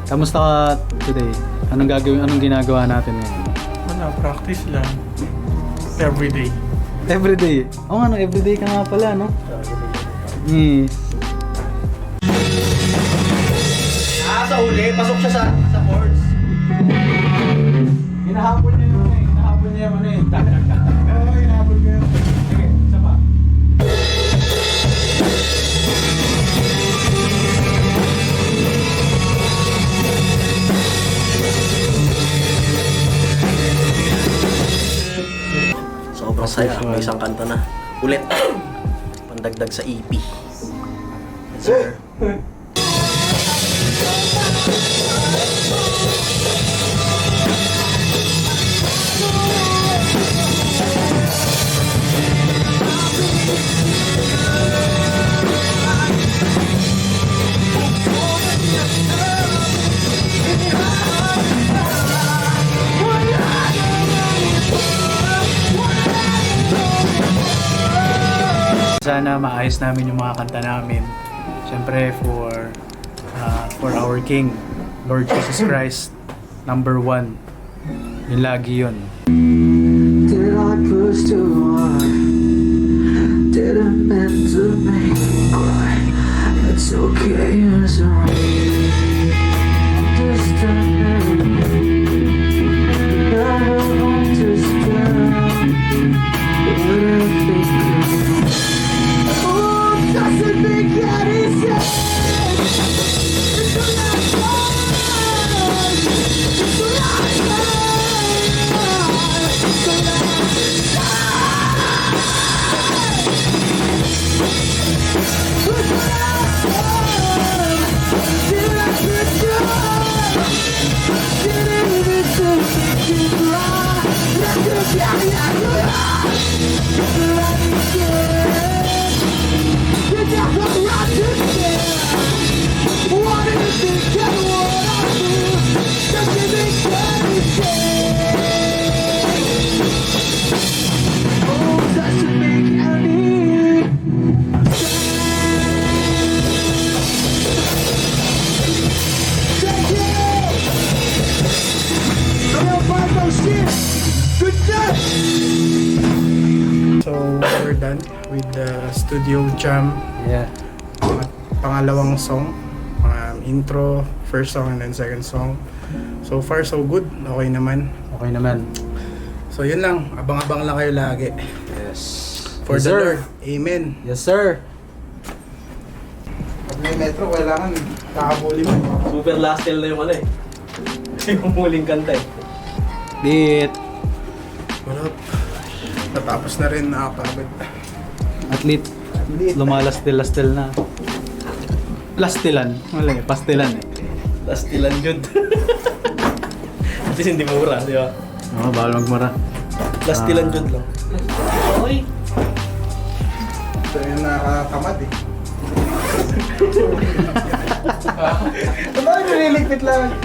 Kamusta ka today? Anong ginagawa natin ngayon? Wala, practice lang. Everyday. Everyday. Oo nga, no, everyday ka nga pala, no? Yes. Sa uli, pasok siya sa boards. Hinahabol niya yung hinahabol niya yung ano eh. Oo, hinabol ko yun. Sige, isa pa. Sobrang saya, may isang kanta na. Ulit. Pandagdag sa EP. Yes, sir. Sana maayos namin yung mga kanta namin. Siyempre for our King, Lord Jesus Christ, number 1. Yun lagi yun. Did I push too hard? Did I meant to make you cry? It's okay, it's alright. Just a minute. I don't understand what I think of you. Oh, doesn't make any sense. It's the last one. It's the last one. It's the last one. Did I put you on? Did I even do it right? Let you carry out your life. Let me get. You got the right to stay. What do you think of what I do? Does it make any sense? Oh, does it make any sense? Real Bible shit. Good night. So, we're done with the studio jam. Yeah. Pangalawang song. Intro, first song, and then second song. So far, so good. Okay naman. Okay naman. So, yun lang. Abang-abang lang kayo lagi. Yes. For Yes, the sir. Lord. Amen. Yes, sir. Pag may metro, kailangan kakabuli mo. Super last tale na yung ano eh. Yung huling kanta eh. Dit. Wala. Natapos na rin, nakapagod. Athlete. Lumalastil-lastil na. Lastilan. Wala eh. Pastilan eh. Lastilan yun. At least hindi mura, di ba? Oo, bawal magmura. Lastilan yun lang. Oy! Ito yung nakakamad eh. Ano ba nililigpit lang?